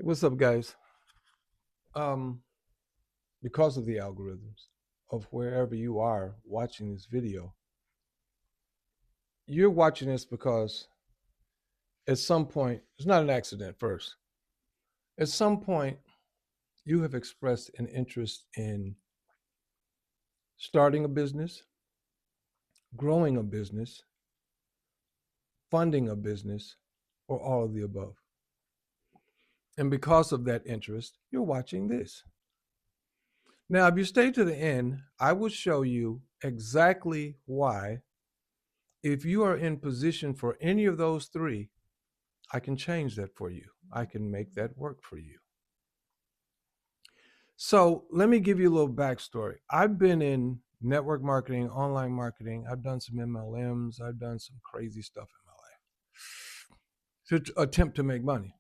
Hey, what's up, guys? Um, because of the algorithms of wherever you are watching this video, you're watching this because at some point, it's not an accident first. At some point, you have expressed an interest in starting a business, growing a business, funding a business, or all of the above. And because of that interest, you're watching this. Now, if you stay to the end, I will show you exactly why, if you are in position for any of those three, I can change that for you. I can make that work for you. So let me give you a little backstory. I've been in network marketing, online marketing. I've done some MLMs. I've done some crazy stuff in my life to attempt to make money.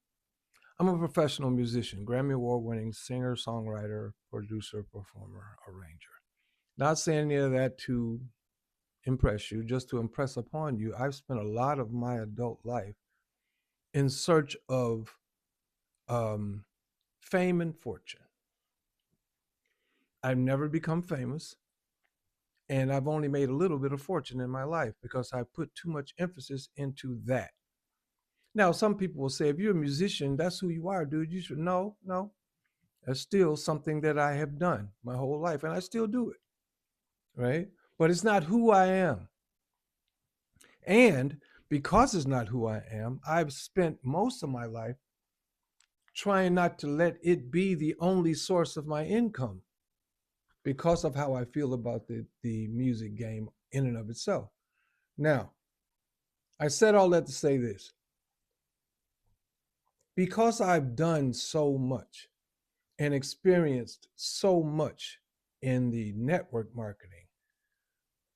I'm a professional musician, Grammy Award winning singer, songwriter, producer, performer, arranger. Not saying any of that to impress you, just to impress upon you. I've spent a lot of my adult life in search of um, fame and fortune. I've never become famous, and I've only made a little bit of fortune in my life because I put too much emphasis into that. Now, some people will say, if you're a musician, that's who you are, dude. You should. No, no. That's still something that I have done my whole life, and I still do it, right? But it's not who I am. And because it's not who I am, I've spent most of my life trying not to let it be the only source of my income because of how I feel about the music game in and of itself. Now, I said all that to say this. Because I've done so much and experienced so much in the network marketing,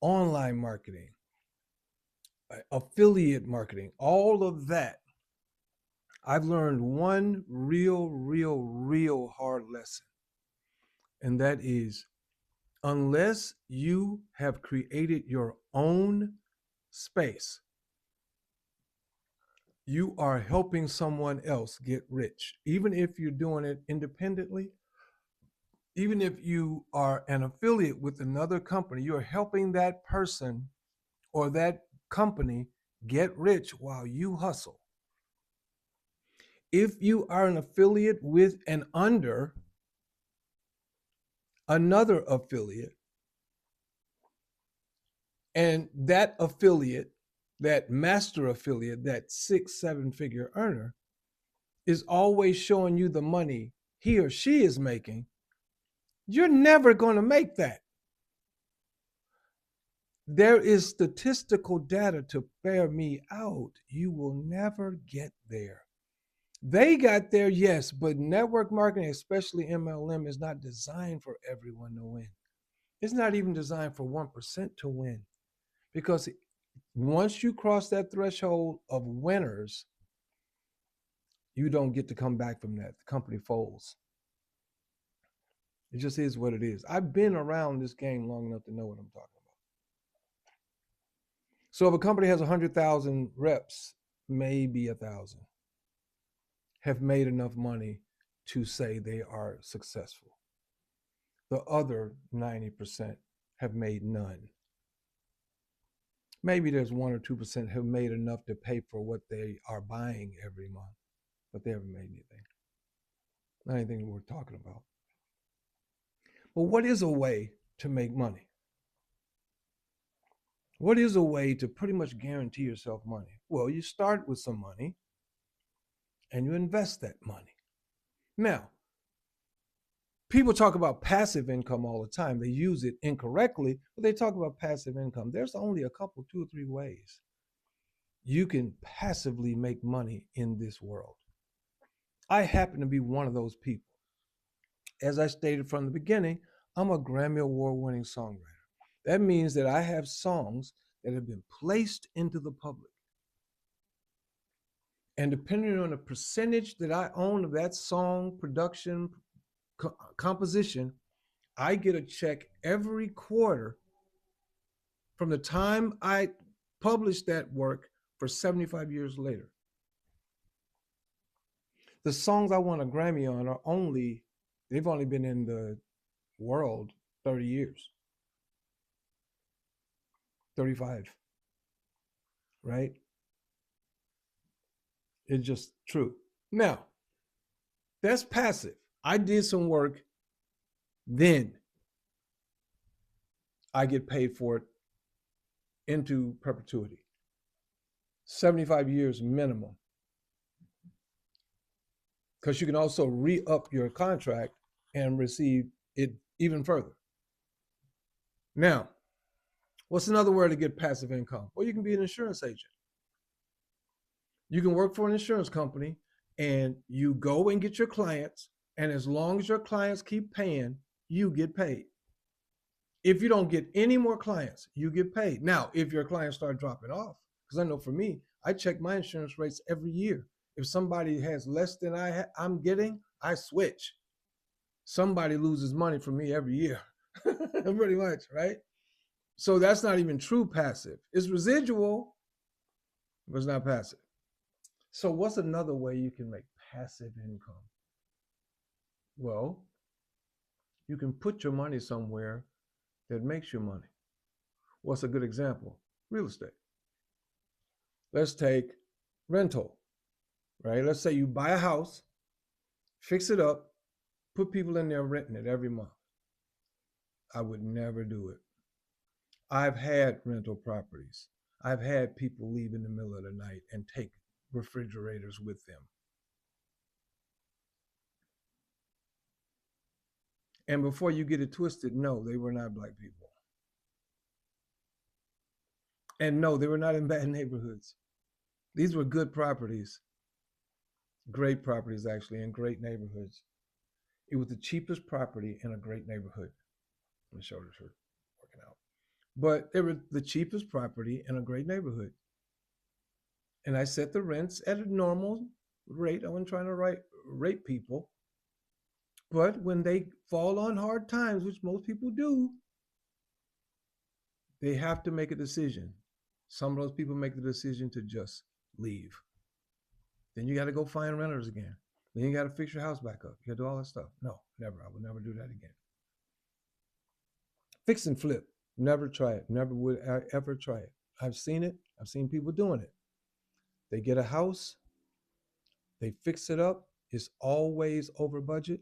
online marketing, affiliate marketing, all of that, I've learned one real hard lesson. And that is, unless you have created your own space, you are helping someone else get rich. Even if you're doing it independently, even if you are an affiliate with another company, you're helping that person or that company get rich while you hustle. If you are an affiliate with and under another affiliate, and that affiliate, that master affiliate, that 6, 7 figure earner, is always showing you the money he or she is making, you're never going to make that. There is statistical data to bear me out. You will never get there. They got there, yes, but network marketing, especially MLM, is not designed for everyone to win. It's not even designed for 1% to win, because once you cross that threshold of winners, you don't get to come back from that. The company folds. It just is what it is. I've been around this game long enough to know what I'm talking about. So if a company has 100,000 reps, maybe 1,000 have made enough money to say they are successful. The other 90% have made none. Maybe there's 1 or 2% have made enough to pay for what they are buying every month, but they haven't made anything. Not anything worth talking about. But what is a way to make money? What is a way to pretty much guarantee yourself money? Well, you start with some money and you invest that money. Now, people talk about passive income all the time. They use it incorrectly, but they talk about passive income. There's only a couple, 2 or 3 ways you can passively make money in this world. I happen to be one of those people. As I stated from the beginning, I'm a Grammy Award winning songwriter. That means that I have songs that have been placed into the public. And depending on the percentage that I own of that song, production, composition, I get a check every quarter from the time I publish that work for 75 years later. The songs I won a Grammy on they've only been in the world 30 years, 35, right? It's just true. Now, that's passive. I did some work, then I get paid for it into perpetuity. 75 years minimum. Because you can also re-up your contract and receive it even further. Now, what's another word to get passive income? Well, you can be an insurance agent. You can work for an insurance company and you go and get your clients, and as long as your clients keep paying, you get paid. If you don't get any more clients, you get paid. Now, if your clients start dropping off, because I know for me, I check my insurance rates every year. If somebody has less than I'm getting, I switch. Somebody loses money from me every year, pretty much, right? So that's not even true passive. It's residual, but it's not passive. So what's another way you can make passive income? Well, you can put your money somewhere that makes you money. What's a good example? Real estate. Let's take rental, right? Let's say you buy a house, fix it up, put people in there renting it every month. I would never do it. I've had rental properties. I've had people leave in the middle of the night and take refrigerators with them. And before you get it twisted, no, they were not Black people. And no, they were not in bad neighborhoods. These were good properties, great properties actually, in great neighborhoods. It was the cheapest property in a great neighborhood. My shoulders hurt working out. But they were the cheapest property in a great neighborhood. And I set the rents at a normal rate. I wasn't trying to rate people. But when they fall on hard times, which most people do, they have to make a decision. Some of those people make the decision to just leave. Then you got to go find renters again. Then you got to fix your house back up. You got to do all that stuff. No, never. I would never do that again. Fix and flip. Never try it. Never would I ever try it. I've seen it. I've seen people doing it. They get a house. They fix it up. It's always over budget.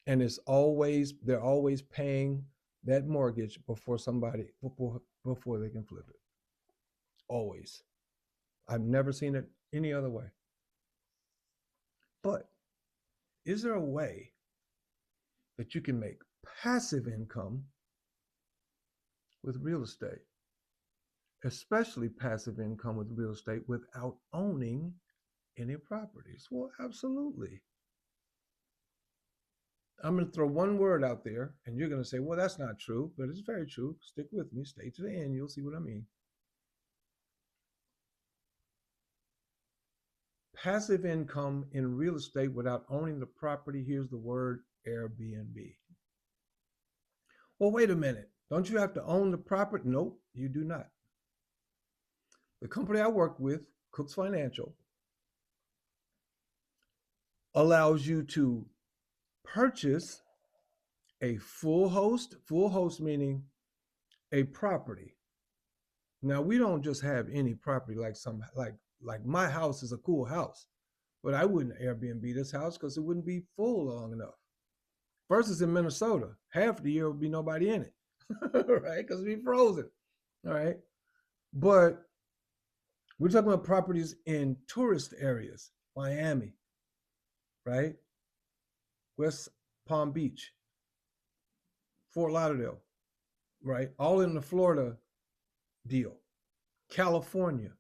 And they're always paying that mortgage before they can flip it. Always. I've never seen it any other way. But is there a way that you can make passive income with real estate? Especially passive income with real estate without owning any properties? Well, absolutely. I'm going to throw one word out there, and you're going to say, well, that's not true, but it's very true. Stick with me. Stay to the end. You'll see what I mean. Passive income in real estate without owning the property. Here's the word: Airbnb. Well, wait a minute. Don't you have to own the property? Nope, you do not. The company I work with, Cooks Financial, allows you to purchase a full host meaning a property. Now, we don't just have any property like my house is a cool house, but I wouldn't Airbnb this house because it wouldn't be full long enough. Versus in Minnesota, half the year would be nobody in it, right? Because it'd be frozen, all right? But we're talking about properties in tourist areas, Miami, right? West Palm Beach, Fort Lauderdale, right? All in the Florida deal. California,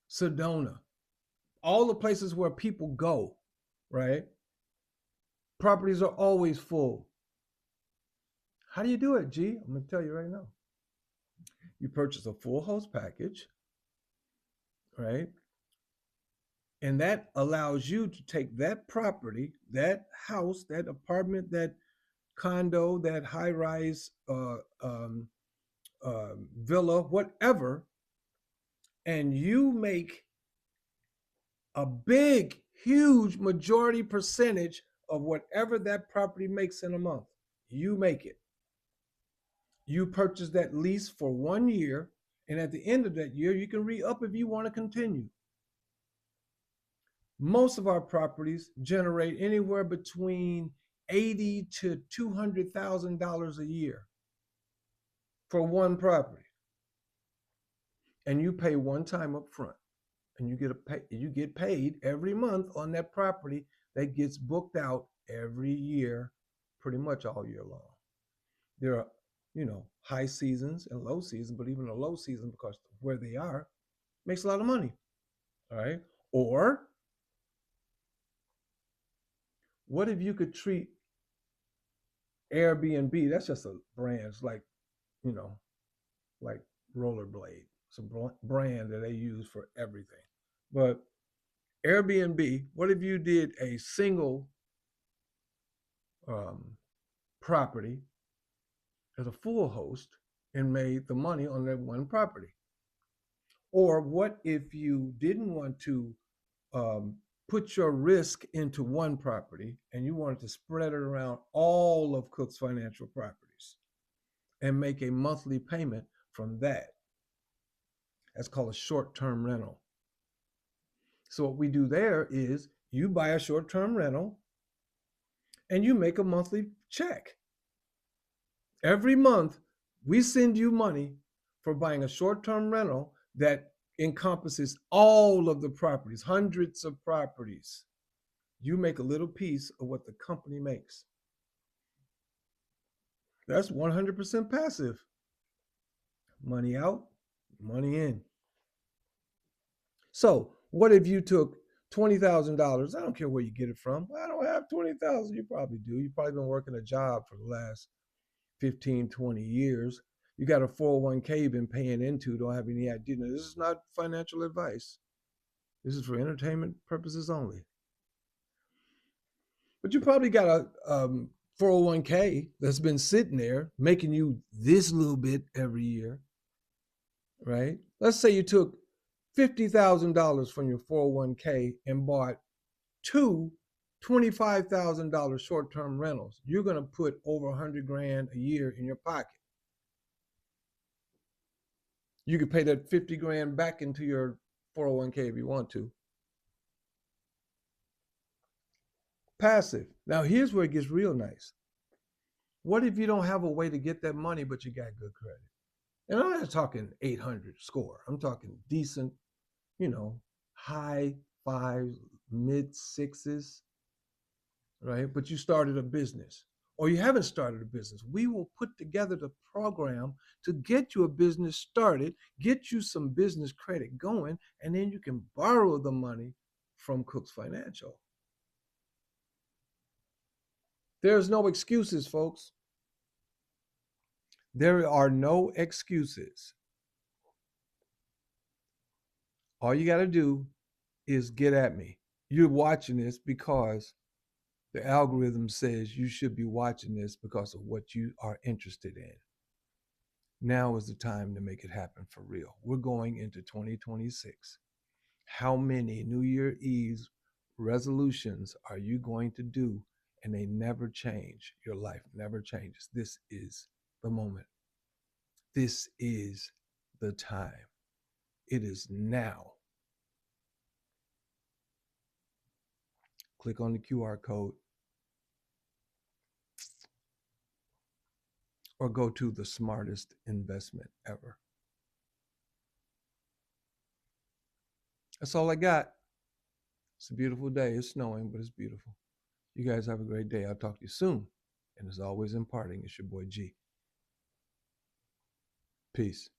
Sedona, all the places where people go, right? Properties are always full. How do you do it, G? I'm going to tell you right now. You purchase a full host package, right? And that allows you to take that property, that house, that apartment, that condo, that high-rise villa, whatever, and you make a big, huge majority percentage of whatever that property makes in a month. You make it. You purchase that lease for 1 year, and at the end of that year, you can re-up if you want to continue. Most of our properties generate anywhere between $80,000 to $200,000 a year for one property, and you pay one time up front, and you get paid every month on that property that gets booked out every year, pretty much all year long. There are, high seasons and low seasons, but even a low season, because where they are, makes a lot of money. All right. Or what if you could treat Airbnb? That's just a brand. It's like, like Rollerblade. It's a brand that they use for everything. But Airbnb, what if you did a single property as a full host and made the money on that one property? Or what if you didn't want to put your risk into one property and you wanted to spread it around all of Cook's Financial properties and make a monthly payment from that? That's called a short-term rental. So what we do there is you buy a short-term rental and you make a monthly check. Every month, we send you money for buying a short-term rental that encompasses all of the properties, hundreds of properties. You make a little piece of what the company makes. That's 100% passive. Money out, money in. So what if you took $20,000? I don't care where you get it from. I don't have $20,000. You probably do. You've probably been working a job for the last 15, 20 years. You got a 401k you've been paying into, don't have any idea. Now, this is not financial advice. This is for entertainment purposes only. But you probably got a 401k that's been sitting there making you this little bit every year, right? Let's say you took $50,000 from your 401k and bought two $25,000 short-term rentals. You're going to put over $100,000 a year in your pocket. You could pay that $50,000 back into your 401k if you want to. Passive. Now here's where it gets real nice. What if you don't have a way to get that money, but you got good credit? And I'm not talking 800 score. I'm talking decent, high fives, mid sixes, right? But you started a business, or you haven't started a business. We will put together the program to get you a business started, get you some business credit going, and then you can borrow the money from Cook's Financial. There's no excuses, folks. There are no excuses. All you got to do is get at me. You're watching this because the algorithm says you should be watching this because of what you are interested in. Now is the time to make it happen for real. We're going into 2026. How many New Year Eve resolutions are you going to do? And they never change. Your life never changes. This is the moment. This is the time. It is now. Click on the QR code or go to the smartest investment ever. That's all I got. It's a beautiful day. It's snowing, but it's beautiful. You guys have a great day. I'll talk to you soon. And as always, imparting, it's your boy G. Peace.